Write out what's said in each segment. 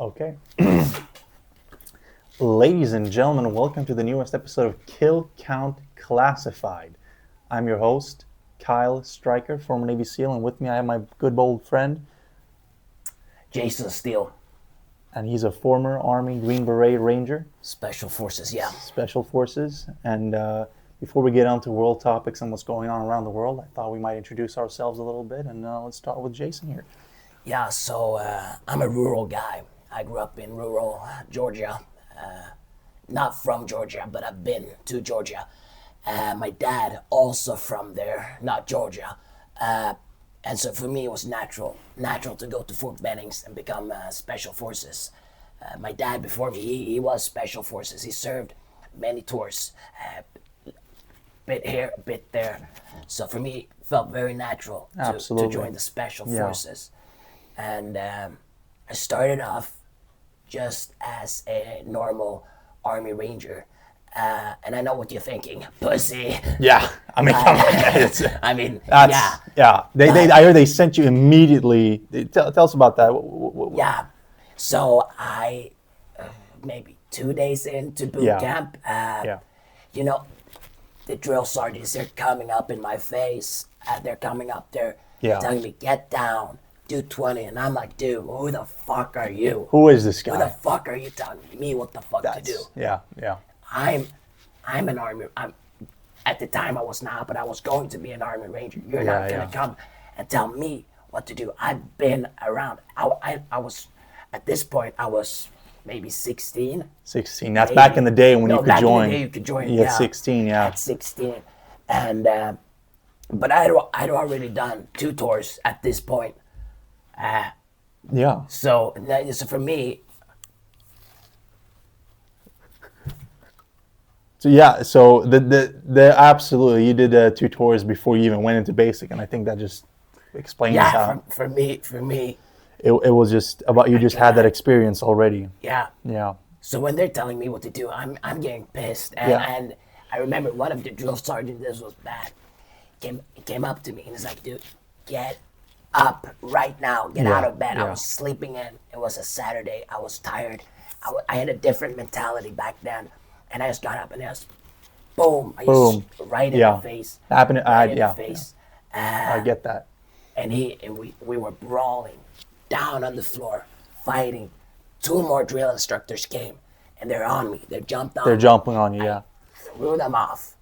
Okay. Ladies and gentlemen, welcome to the newest episode of Killcount Classified. I'm your host, Kyle Stryker, former Navy SEAL, and with me I have my good old friend, Jason Steele. And he's a former Army Green Beret Ranger. Special Forces, yeah. Special Forces. And before we get on to world topics and what's going on around the world, I thought we might introduce ourselves a little bit, and let's start with Jason here. Yeah, so I'm a rural guy. I grew up in rural Georgia. Not from Georgia, but I've been to Georgia. My dad also from there, not Georgia. And so for me, it was natural to go to Fort Bennings and become Special Forces. My dad before me, he was Special Forces. He served many tours, bit here, bit there. So for me, it felt very natural to join the Special Forces. And I started off just as a normal Army Ranger. And I know what you're thinking, pussy. Yeah, I mean, come on. I mean, yeah. I heard they sent you immediately. Tell us about that. Yeah, so I maybe 2 days into boot camp. You know, the drill sergeants, they're coming up in my face. They're coming up there telling me, get down, do 20. And I'm like, dude, who the fuck are you? Who is this guy? Who the fuck are you telling me what the fuck to do? Yeah. I'm an Army. At the time I was not, but I was going to be an Army Ranger. You're not gonna come and tell me what to do. I've been around. I was at this point. I was maybe 16. 16. That's maybe. Back in the day when you could join. In the day you could join. Yeah, 16. Yeah. At 16, and but I'd already done 2 tours at this point. So for me. So the absolutely, you did 2 tours before you even went into basic, and I think that just explains how. Yeah, for me. It was just about you just had that experience already. Yeah. Yeah. So when they're telling me what to do, I'm getting pissed, and I remember one of the drill sergeants, this was bad, came up to me and was like, dude, get up right now, get out of bed. I was sleeping in. It was a Saturday. I was tired. I had a different mentality back then. And I just got up and just, boom. Right in the face. Happened. In the face. I get that. And we were brawling down on the floor, fighting. 2 more drill instructors came, and they're on me. They're jumping on you, yeah. Threw them off,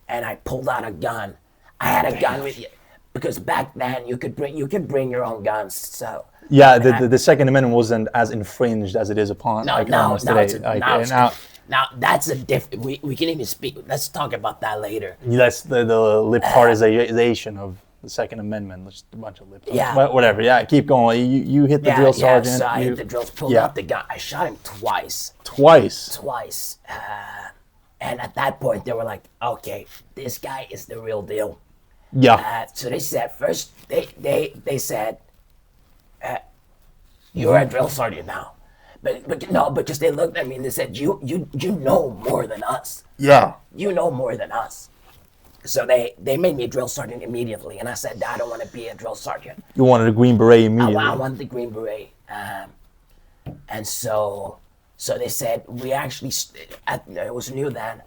and I pulled out a gun. I had a gun with you because back then you could bring your own guns. So. Yeah, the Second Amendment wasn't as infringed as it is upon today. Now that's a different. We can even speak. Let's talk about that later. That's the libertarianization of the Second Amendment. Just a bunch of lip. Yeah. Whatever. Yeah. Keep going. You hit the drill sergeant. So I hit the drills. Pulled out the gun. I shot him twice. And at that point they were like, okay, this guy is the real deal. Yeah. So they said first they said, you're a drill sergeant now. But no, because they looked at me and they said, you know more than us. Yeah. You know more than us. So they made me a drill sergeant immediately. And I said, I don't want to be a drill sergeant. You wanted a Green Beret immediately. I wanted the Green Beret. And so they said, we actually, it was new then.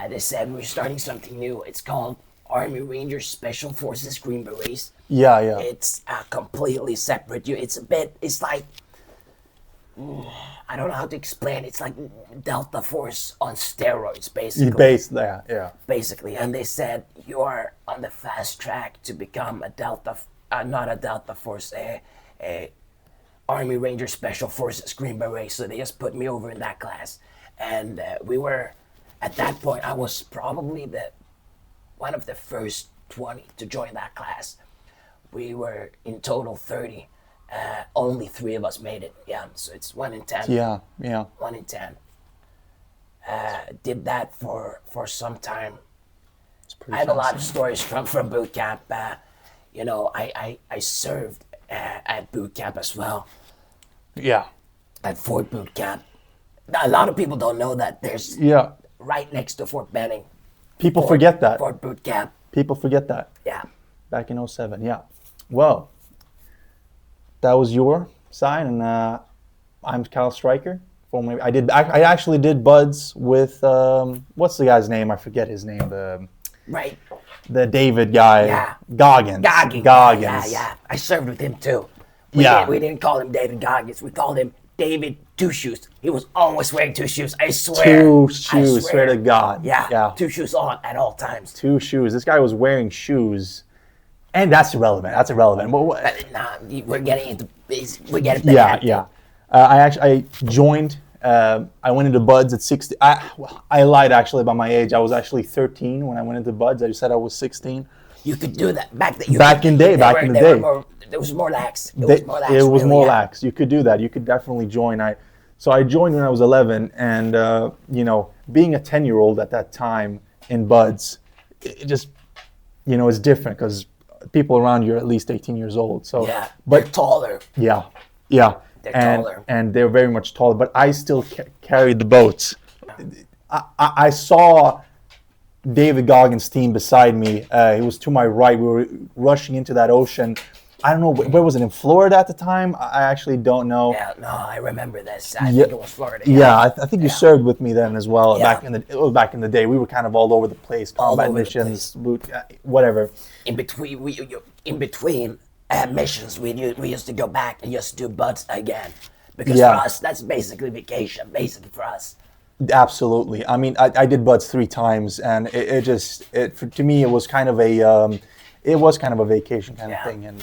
They said, we're starting something new. It's called Army Rangers Special Forces Green Berets. Yeah. It's completely separate. It's like, I don't know how to explain. It's like Delta Force on steroids, basically. Basically, and they said you are on the fast track to become a Delta, not a Delta Force, a Army Ranger Special Forces Green Beret. So they just put me over in that class, and we were, at that point, I was probably one of the first 20 to join that class. We were in total 30. Only 3 of us made it. Yeah, so it's 1 in 10. Yeah. 1 in 10. Did that for some time. I have a lot of stories from boot camp. I served at boot camp as well. Yeah. At Fort Boot Camp. A lot of people don't know that there's right next to Fort Benning. People forget that. Fort Boot Camp. People forget that. Yeah. Back in 07, yeah. Well, that was your side, and I'm Kyle Stryker. I actually did buds with what's the guy's name? I forget his name. Right. The David guy. Yeah. Goggins. Yeah. I served with him too. We didn't call him David Goggins. We called him David Two Shoes. He was always wearing 2 shoes. I swear. 2 shoes. Swear to God. Yeah. 2 shoes on at all times. 2 shoes. This guy was wearing shoes, and that's irrelevant. We're getting into. We're getting. Yeah. I joined. I went into buds at 16. I lied actually about my age. I was actually 13 when I went into buds. I just said I was 16. You could do that back then. Back in the day. It was more lax. It was more lax. You could do that. You could definitely join. So I joined when I was 11, and being a 10-year-old at that time in buds, it just is different because people around you are at least 18 years old. So but they're taller. Yeah. They're taller. And they're very much taller, but I still carried the boats. I saw David Goggins' team beside me. He was to my right. We were rushing into that ocean. I don't know, where was it, in Florida at the time? I actually don't know. Yeah, no, I remember this. I think it was Florida. Yeah, I think you served with me then as well. Yeah. Back in the day, we were kind of all over the place, combat missions, whatever. In between missions, we used to go back and just do buds again. Because for us, that's basically vacation, basically for us. Absolutely. I mean, I did buds 3 times, and to me, it was kind of a vacation kind of thing, and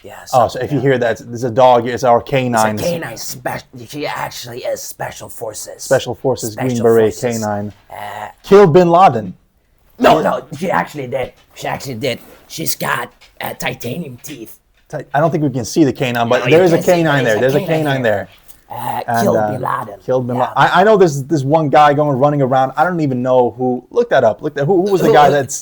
Yeah. So if you hear that, there's a dog. It's our canine. It's a canine. She actually is Special Forces. Green Beret canine. Killed Bin Laden. No, she actually did. She's got titanium teeth. I don't think we can see the canine, but there is a canine there. There's a canine there. Killed Bin Laden. Killed Bin Laden. I know there's this one guy running around. I don't even know who. Look that up. Who was the guy that's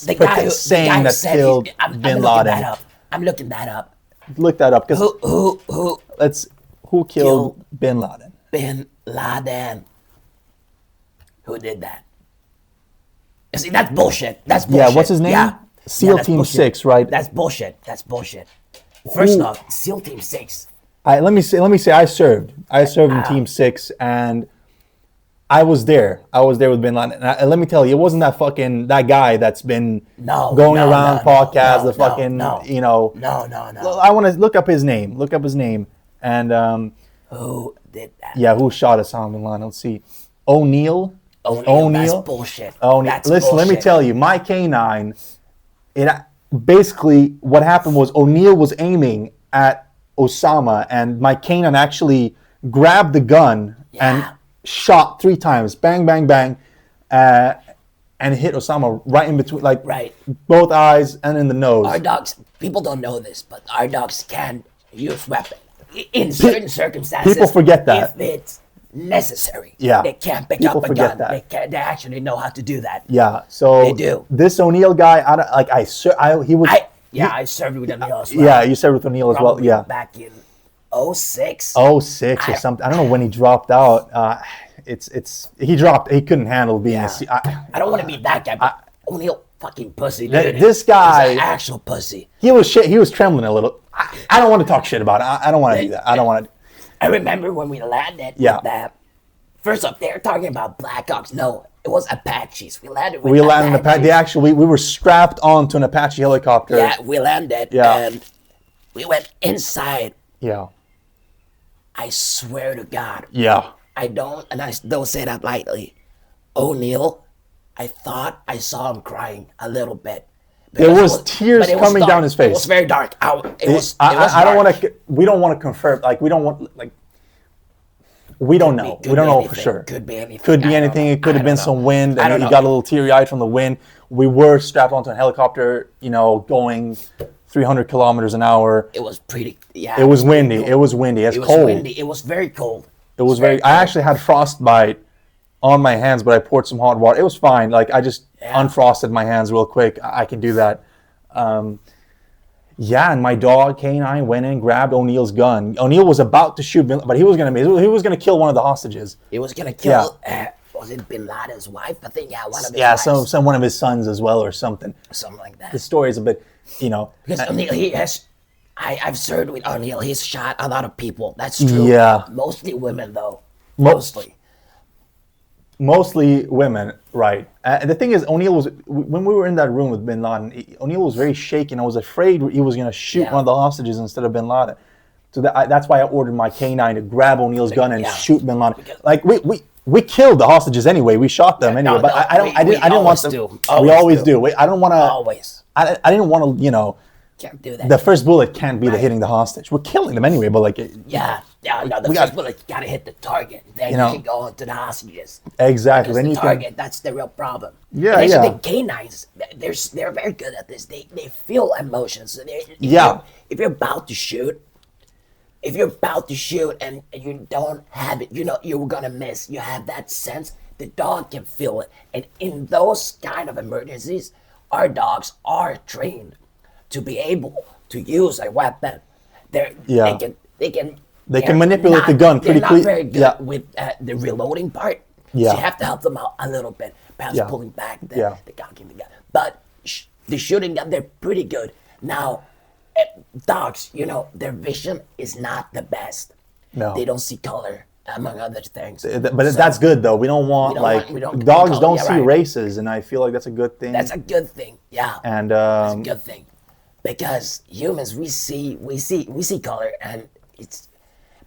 saying that killed Bin Laden? I'm looking that up. Look that up, because who killed Bin Laden? Bin Laden. Who did that? You see, that's bullshit. Yeah, what's his name? Yeah. SEAL Team 6, right? That's bullshit. First off, SEAL Team 6. Let me say I served in Team 6, and I was there with Bin Laden. And let me tell you, it wasn't that guy that's been going around podcasts. No. I want to look up his name. And who did that? Yeah, who shot Osama bin Laden? Let's see. O'Neill. That's bullshit. Listen, let me tell you, my canine. Basically what happened was O'Neill was aiming at Osama, and my canine actually grabbed the gun and shot 3 times, bang, bang, bang, and hit Osama right in between, both eyes and in the nose. Our dogs, people don't know this, but our dogs can use weapons in certain circumstances. People forget that. If it's necessary. Yeah. They can't pick up a gun. They actually know how to do that. Yeah. So they do. This O'Neill guy, I served with O'Neill as well. Yeah, you served with O'Neill as well. Yeah. Back in 06. 06 or something. I don't know when he dropped out. He couldn't handle being I don't want to be that guy, but O'Neill fucking pussy, dude. This guy, he's an actual pussy. He was trembling a little. I don't want to talk shit about it. I don't want to do that. I don't want to. I remember when we landed with that. First off, they were talking about Black Ops. No, it was Apaches. We landed with Apaches. We were strapped onto an Apache helicopter. Yeah, we landed and we went inside. Yeah. I swear to God. Yeah. I don't say that lightly. O'Neill, I thought I saw him crying a little bit. There was tears coming down his face. It was very dark. We don't want to confirm. We don't know. We don't know for sure. Could be anything. It could have been some wind, and he got a little teary-eyed from the wind. We were strapped onto a helicopter, going 300 kilometers an hour. It was pretty. Yeah. It was windy. It was windy. It was cold. It was very cold. It was very. I actually had frostbite on my hands, but I poured some hot water. It was fine. I just unfrosted my hands real quick. I can do that. And my dog canine went in, grabbed O'Neill's gun. O'Neill was about to shoot, but he was gonna kill one of the hostages. He was gonna kill. Was it Bin Laden's wife? I think one of his wives. One of his sons as well, or something. Something like that. The story is a bit, Because O'Neill, I've served with O'Neill. He's shot a lot of people. That's true. Yeah. Mostly women, though. Mostly. Mostly women, right? And the thing is, O'Neill was when we were in that room with Bin Laden. O'Neill was very shaken. I was afraid he was going to shoot one of the hostages instead of Bin Laden. So that's why I ordered my K9 to grab O'Neill's gun and shoot Bin Laden. Like we killed the hostages anyway. We shot them anyway. But I didn't want them. We always do. I don't want to. Always. I didn't want to. Can't do that. The first bullet can't be the hitting the hostage. We're killing them anyway, but like... No, the first bullet got to hit the target. Then you can go into the hostages. Exactly. Then the target, that's the real problem. Yeah, and the canines, they're very good at this. They feel emotions. So if you're about to shoot, and you don't have it, you're going to miss. You have that sense. The dog can feel it. And in those kind of emergencies, our dogs are trained to be able to use a weapon. They can manipulate the gun pretty quickly. They're not very good with the reloading part. Yeah. So you have to help them out a little bit. Perhaps pulling back the gun. But the shooting gun, they're pretty good. Now, dogs, their vision is not the best. No. They don't see color, among other things. But that's good, though. We don't want, dogs don't see races, and I feel like that's a good thing. That's a good thing, yeah. And that's a good thing. Because humans, we see color, and it's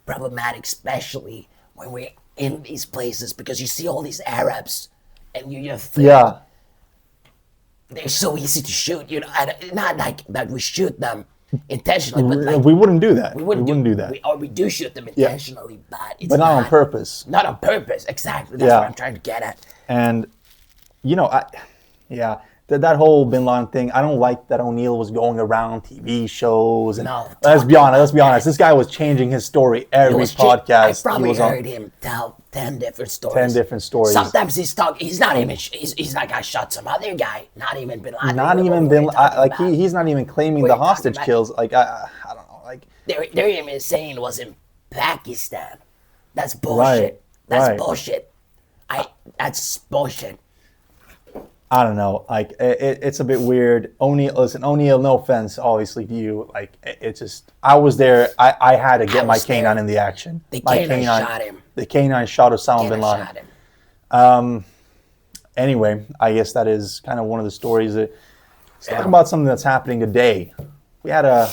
problematic, especially when we're in these places, because you see all these Arabs, and you just think they're so easy to shoot. Not like that we shoot them intentionally, but we wouldn't do that. We wouldn't do that. We do shoot them intentionally, but it's not on purpose. Not on purpose, exactly. That's what I'm trying to get at. And that whole Bin Laden thing, I don't like that O'Neill was going around TV shows. And let's be honest. This guy was changing his story every podcast. I probably heard him tell 10 different stories. 10 different stories. Sometimes he's like, I shot some other guy, not even Bin Laden. Not even Bin Laden. He's not even claiming the hostage kills. Like, I don't know. Like they're even saying it was in Pakistan. That's bullshit. That's bullshit. That's bullshit. I don't know. Like it's a bit weird. O'Neill. No offense, obviously to you. Like it's just. I was there. I had to get my K9 in the action. The K9 shot him. The K9 shot Osama bin Laden. Anyway, I guess that is kind of one of the stories. Let's talk about something that's happening today. We had a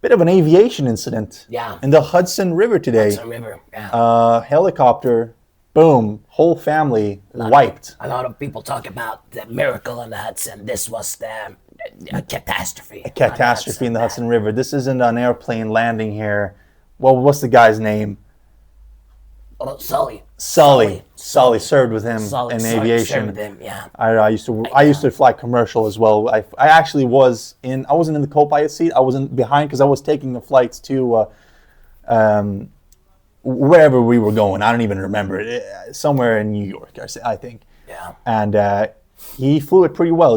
bit of an aviation incident. In the Hudson River today. Hudson River. Yeah. Helicopter. Boom, whole family wiped. A lot of people talk about the miracle in the Hudson. This was a catastrophe. A catastrophe in the Hudson River. This isn't an airplane landing here. Well, what's the guy's name? Oh, Sully. Sully served with him in aviation. Served with him, yeah. I used to fly commercial as well. I actually I wasn't in the co-pilot seat. I was behind because I was taking the flights to wherever we were going. I don't even remember it. Somewhere in New York, I think. Yeah. And he flew it pretty well.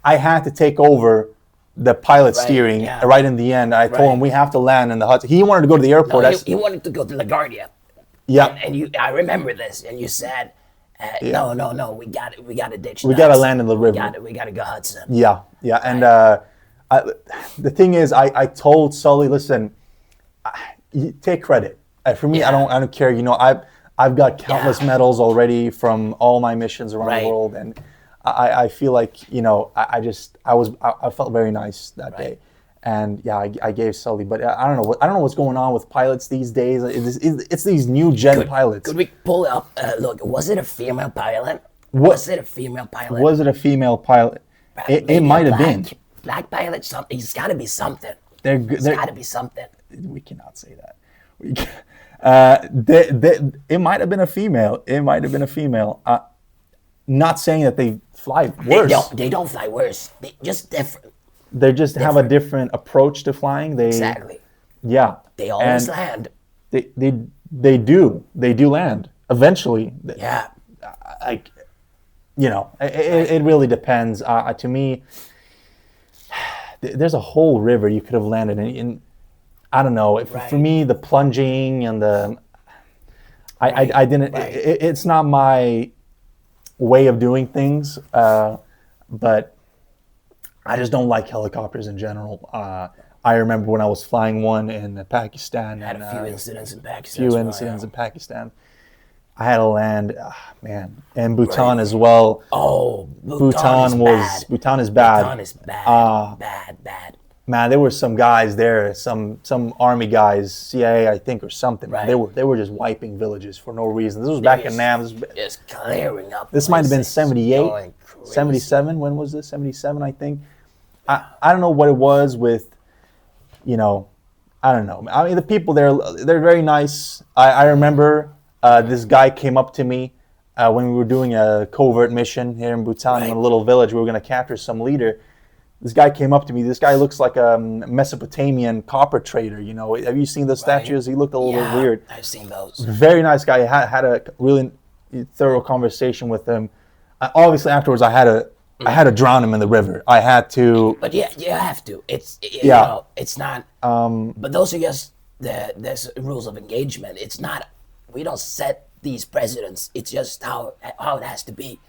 I had to take over the pilot steering right in the end. I told him we have to land in the Hudson. He wanted to go to the airport. No, he wanted to go to LaGuardia. Yeah. And I remember this, and you said, no, we got to ditch. We got to land in the river. We got to go Hudson. Yeah. And the thing is, I told Sully, listen, take credit. For me, I don't care. I've got countless medals already from all my missions around the world, and I feel like I felt very nice that day, and I gave Sully. But I don't know what's going on with pilots these days. It's these new gen pilots. Could we pull up? Look, was it a female pilot? Was it a female pilot? Was it a female pilot? It might have been black pilot. Something. It's got to be something. There's got to be something. We cannot say that. It might have been a female. Not saying that they fly worse. They don't fly worse. They just different. They just have a different approach to flying. Exactly. Yeah. They always land. They do land eventually. Yeah. It really depends. To me, there's a whole river you could have landed in. I don't know. For me, the plunging and I didn't. It's not my way of doing things, but I just don't like helicopters in general. I remember when I was flying one in Pakistan. Had and, a few incidents in Pakistan. few as well, incidents yeah. in Pakistan. I had to land, and Bhutan as well. Oh, Bhutan is bad. Bhutan is bad. Bhutan is bad. Bad. Man, there were some guys there, some army guys, CIA I think or something. Right. They were just wiping villages for no reason. This was back in Nam. Just clearing up. This might have been places, 78, going crazy. 77. When was this? 77, I think. I don't know what it was with, I don't know. I mean, the people there, they're very nice. I remember this guy came up to me when we were doing a covert mission here in Bhutan, in a little village. We were going to capture some leader. This guy came up to me. This guy looks like a Mesopotamian copper trader. Have you seen the statues? He looked a little bit weird. I've seen those. Very nice guy. I had a really thorough conversation with him. Obviously, afterwards, I had to drown him in the river. I had to. But yeah, you have to. It's it's not. But those are just there's rules of engagement. It's not. We don't set these precedents. It's just how it has to be.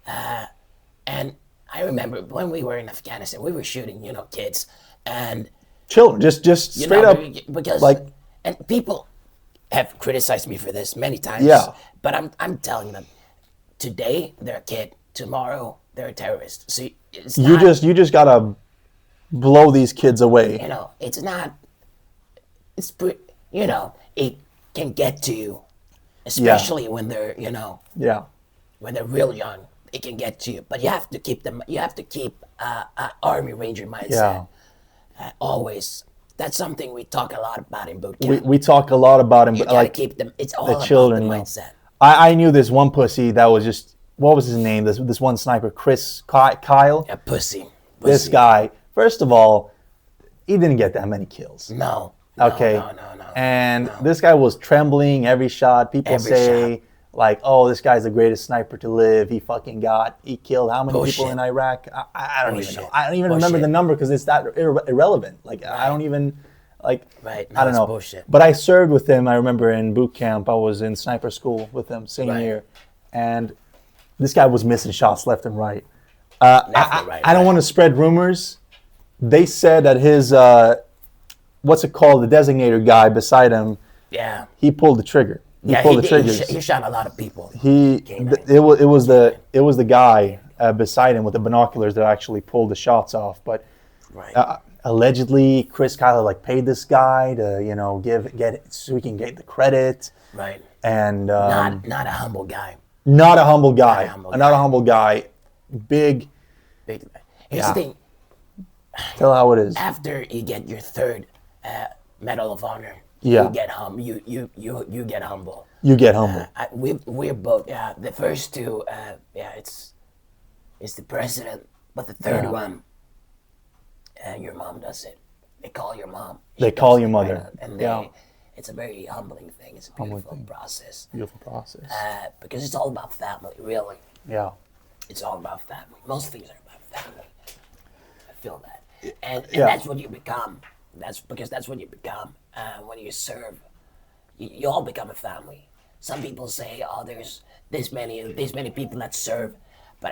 And I remember when we were in Afghanistan, we were shooting, kids and children, just straight up, because and people have criticized me for this many times. Yeah. But I'm telling them, today they're a kid, tomorrow they're a terrorist. So it's you just gotta blow these kids away. It's not. It's it can get to you, especially when they're when they're real young. It can get to you, but you have to keep them. You have to keep Army Ranger mindset always. That's something we talk a lot about in boot camp. We talk a lot about him, You but gotta keep them. It's all the about children, the mindset. I knew this one pussy that was just, what was his name? This one sniper, Kyle. Yeah, pussy. This guy. First of all, he didn't get that many kills. No. Okay. No. And this guy was trembling every shot. People say, like, oh, this guy's the greatest sniper to live. He killed how many people in Iraq? I don't even know. I don't even remember the number because it's that irrelevant. Like, I don't even, like, I don't know. Bullshit. But I served with him, I remember, in boot camp. I was in sniper school with him, same year. And this guy was missing shots left and right. I don't want to spread rumors. They said that his, what's it called, the designator guy beside him, he pulled the trigger. He pulled the triggers. He shot a lot of people. It was the guy beside him with the binoculars that actually pulled the shots off. But allegedly, Chris Kyler paid this guy to get it so he can get the credit. Right. And not a humble guy. Not a humble guy. Big. Here's the thing. Tell how it is. After you get your third Medal of Honor, you get you get humble. You get humble. We're both. The first two. It's the president, but the third one, your mom does it. They call your mom. They call your mother. And it's a very humbling thing. It's a beautiful process. Beautiful process. Because it's all about family, really. Yeah. It's all about family. Most things are about family. I feel that. And that's what you become. That's what you become when you serve. You all become a family. Some people say, "Oh, there's this many people that serve," but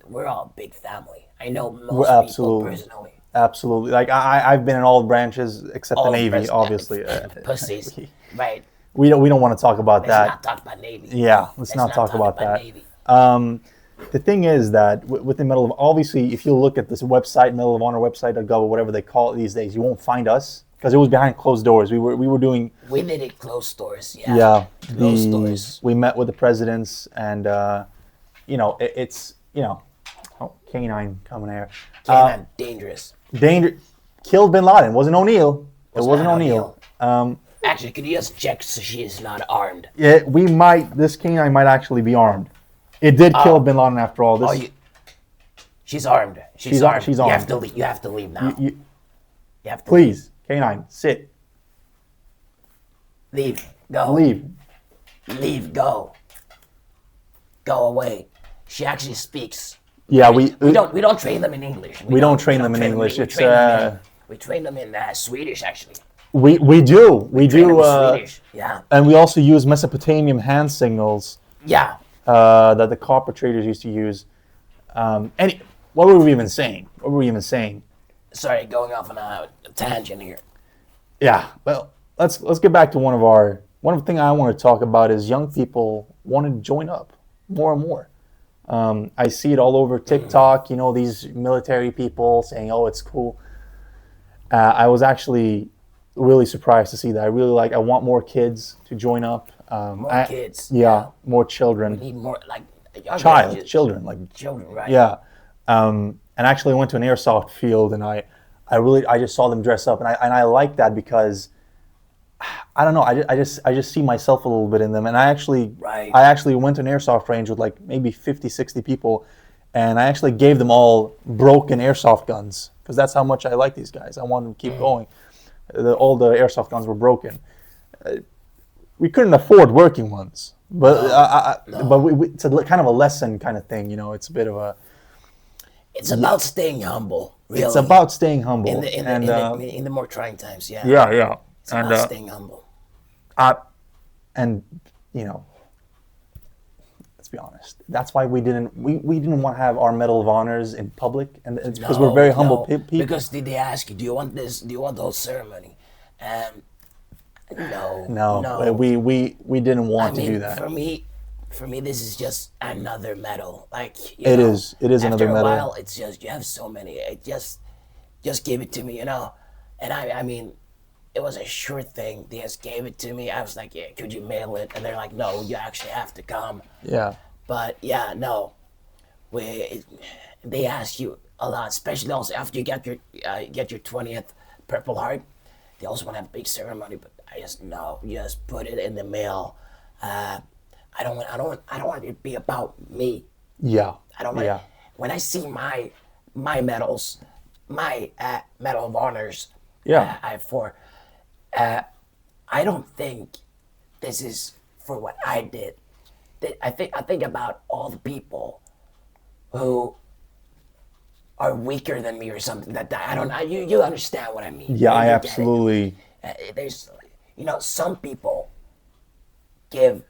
we're all a big family. I know most people personally. Absolutely. Like I've been in all branches except the Navy, obviously. Pussies, right? We don't want to talk about that. Let's not talk about Navy. Yeah, let's not talk about that. Navy. The thing is that with the Medal of, obviously, if you look at this website, Medal of Honor website.gov or whatever they call it these days, you won't find us because it was behind closed doors. We were doing. We did it closed doors. Yeah. Closed doors. We met with the presidents, and it's K9 coming here. K9 dangerous. Killed Bin Laden. Wasn't O'Neill. It wasn't O'Neill. Actually, could you just check so she is not armed? Yeah, this K9 might actually be armed. It did kill Bin Laden after all. She's armed. She's armed. She's armed. You have to leave now. You have to please, leave. K9, sit. Leave. Go. Leave. Go. Go away. She actually speaks. Yeah, we don't train them in English. We don't train them in English. We train them in Swedish actually. We do. Swedish. Yeah. And we also use Mesopotamian hand signals. Yeah. That the copper traders used to use. What were we even saying? Sorry, going off on a tangent here. Yeah. Well, let's get back to one of the things I want to talk about is young people want to join up more and more. I see it all over TikTok. These military people saying, "Oh, it's cool." I was actually really surprised to see that. I want more kids to join up. More kids. Yeah, more children. We need more like children, like children, right? yeah. And actually, I went to an airsoft field, and I just saw them dress up, and I like that because I don't know. I just see myself a little bit in them, and I actually went to an airsoft range with like maybe 50, 60 people, and I actually gave them all broken airsoft guns because that's how much I like these guys. I want them to keep going. All the airsoft guns were broken. We couldn't afford working ones, but it's a kind of a lesson kind of thing. It's a bit of a. It's about staying humble. Really. It's about staying humble in the more trying times. Yeah. Yeah. It's about staying humble. And let's be honest. That's why we didn't want to have our Medal of Honors in public, and because we're very humble people. Because they ask you, do you want this? Do you want the whole ceremony? No. We didn't want to do that. For me, this is just another medal. Like it is another medal. After a while, it's just you have so many. It just give it to me, And I mean, it was a sure thing. They just gave it to me. I was like, yeah, could you mail it? And they're like, no, you actually have to come. Yeah. But yeah, no. They ask you a lot, especially also after you get your 20th Purple Heart. They also want to have a big ceremony, but I just put it in the mail. I don't want it to be about me. Yeah. I don't want. When I see my medals, my Medal of Honors. Yeah. I have 4. I don't think this is for what I did. I think about all the people who are weaker than me or something that I don't know. You understand what I mean? Yeah, I absolutely. There's, some people give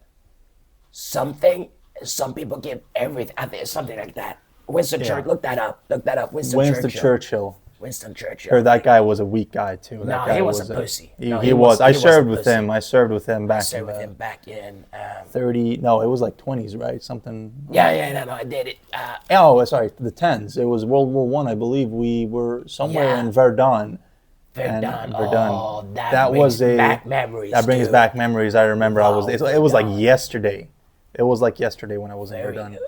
something. Some people give everything. I think it's something like that. Winston Churchill. Look that up. Winston Churchill. Winston Churchill. Heard that guy was a weak guy too. No, he was a pussy. He was. I served with him. I served with him back. Back in 30. No, it was like 20s, right? Something. Yeah. No, I did it. Sorry, the 10s. It was World War I believe. We were somewhere in Verdun. Verdun. Oh, that was back memories. That brings back memories. I remember. It was like yesterday. It was like yesterday when I was in Verdun.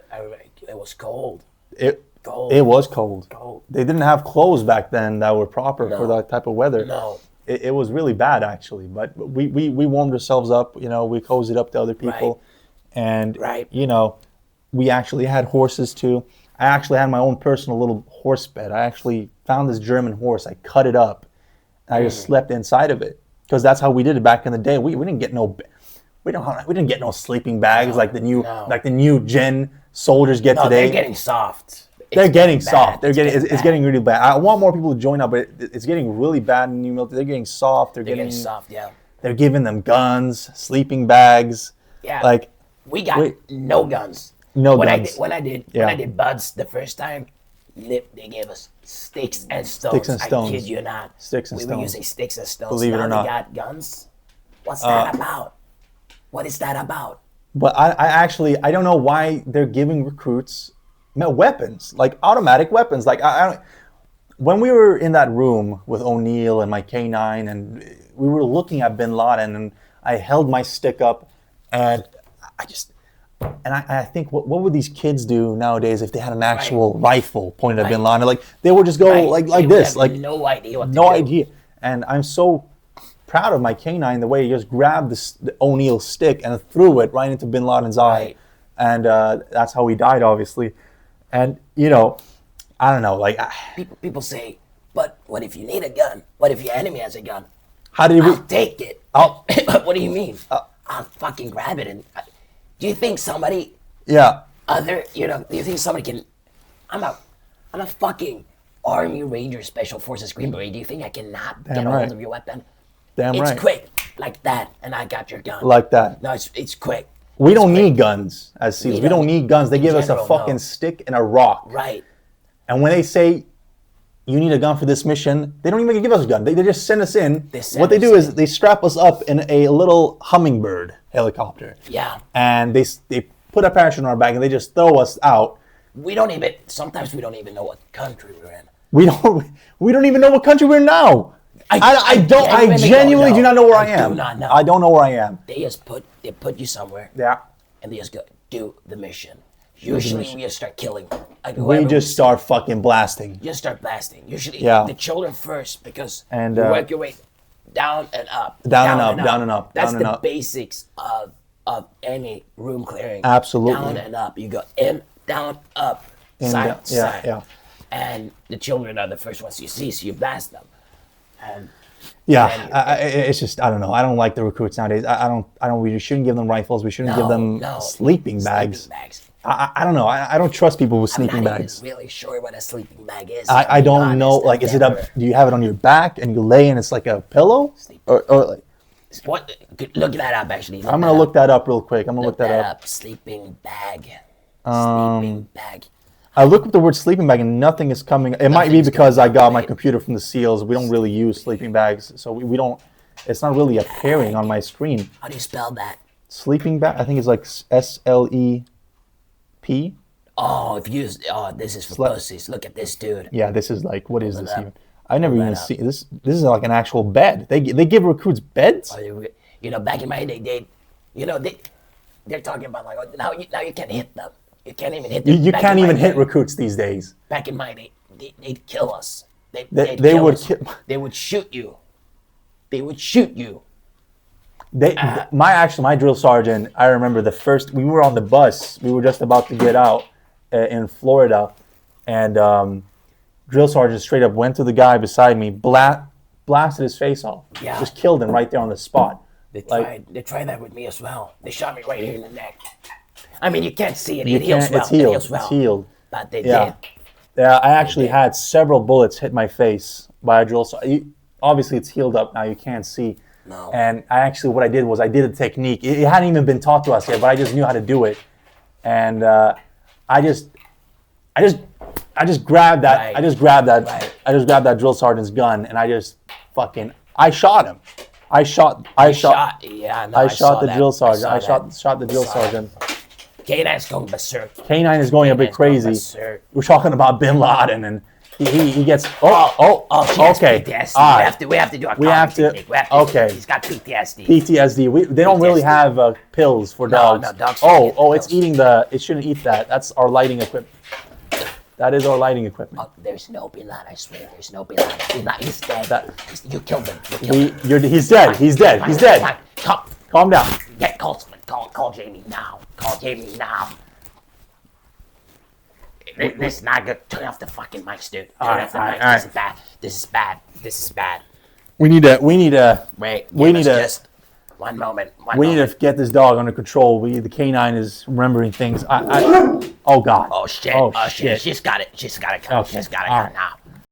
It was cold. It was cold. They didn't have clothes back then that were proper for that type of weather. No. It was really bad actually, but we warmed ourselves up, we cozied up to other people. Right. And we actually had horses too. I actually had my own personal little horse bed. I actually found this German horse. I cut it up and I just slept inside of it because that's how we did it back in the day. We didn't get no sleeping bags like the new gen soldiers get today. They're getting soft. It's getting really bad. I want more people to join up, but it's getting really bad in the new military. They're getting soft. They're getting soft. Yeah. They're giving them guns, sleeping bags. Yeah. Like we got no guns. No guns. When I did buds the first time, they gave us sticks and stones. Sticks and stones. I kid you not. Sticks and stones. We were using sticks and stones. Believe it or not. They got guns. What's that about? What is that about? But I don't know why they're giving recruits weapons, like automatic weapons. Like when we were in that room with O'Neill and my K9 and we were looking at Bin Laden and I held my stick up and I think what would these kids do nowadays if they had an actual rifle pointed at Bin Laden? Like they would just go like this, like no idea what no idea. And I'm so proud of my K9 the way he just grabbed the O'Neill stick and threw it right into Bin Laden's eye, and that's how he died, obviously. And I don't know, like people say, but what if you need a gun? What if your enemy has a gun? I'll take it. What do you mean? I'll fucking grab it. And do you think somebody? Yeah. Do you think somebody can? I'm a fucking Army Ranger Special Forces Green Beret. Do you think I cannot get a hold of your weapon? It's quick, like that, and I got your gun. Like that. No, it's quick. We don't need guns as SEALs. We don't need guns. They give us a fucking stick and a rock. Right. And when they say, you need a gun for this mission. They don't even give us a gun. They just send us in. What they us do is they strap us up in a little hummingbird helicopter. Yeah. And they put a parachute on our back and they just throw us out. Sometimes we don't even know what country we're in. We don't even know what country we're in now. I genuinely do not know where I am. Do not know. I don't know where I am. They put you somewhere. Yeah. And they just go do the mission. Usually we just start killing. We just start fucking blasting. You just start blasting. Usually the children first because and you work your way down and up. Down and up. That's the basics of any room clearing. Absolutely. Down and up. You go in, down, up, side, side. Yeah. And the children are the first ones you see, so you blast them. And it's just I don't know. I don't like the recruits nowadays. We shouldn't give them rifles. We shouldn't give them sleeping bags. I don't know. I don't trust people with sleeping bags. I'm not really sure what a sleeping bag is. I don't know. Like, is it do you have it on your back and you lay and it's like a pillow? Or like, what? Look that up, actually. I'm going to look that up real quick. I'm going to look that up. Sleeping bag. Sleeping bag. I look up the word sleeping bag and nothing is coming. It might be because I got my computer from the SEALs. We don't really use sleeping bags. So we don't, it's not really appearing on my screen. How do you spell that? Sleeping bag, I think it's like SLEP. Oh, this is for pussies. Look at this dude. Yeah, this is like, what is this even? I never even seen this. This is like an actual bed. They give recruits beds. Back in my day, they're talking about like now you can't hit them. You can't even hit them. You can't even hit recruits these days. Back in my day, they'd kill us. They would shoot you. They would shoot you. My drill sergeant, I remember we were on the bus. We were just about to get out in Florida, and drill sergeant straight up went to the guy beside me, blasted his face off. Yeah. Just killed him right there on the spot. They tried that with me as well. They shot me right here in the neck. I mean, you can't see it. It heals well. It's healed. But they did. Yeah, I actually had several bullets hit my face by a drill sergeant. Obviously, it's healed up now. You can't see. No. And what I did was I did a technique. It hadn't even been taught to us yet, but I just knew how to do it. And I just grabbed that. Right. I just grabbed that drill sergeant's gun, and I shot him. I shot the drill sergeant. I shot the drill sergeant. K9's going berserk. K9 is going a bit crazy. We're talking about Bin Laden, and he gets. She has okay. PTSD. We have to do a technique. Okay. He's got PTSD. They don't really have pills for dogs. No, dogs. It's eating it shouldn't eat that. That's our lighting equipment. That is our lighting equipment. Oh, there's no Bin Laden. I swear, there's no Bin Laden. He's dead. You killed him. He's dead. He's dead. Calm down. Call Jamie now. Call Jamie now. This is not good. Turn off the fucking mics, dude. Turn off the mics. This is bad. This is bad. We need to. Wait. Just one moment. We need to get this dog under control. The K9 is remembering things. Oh God. Oh shit. She's got it. She's got it. Okay. She's got it now.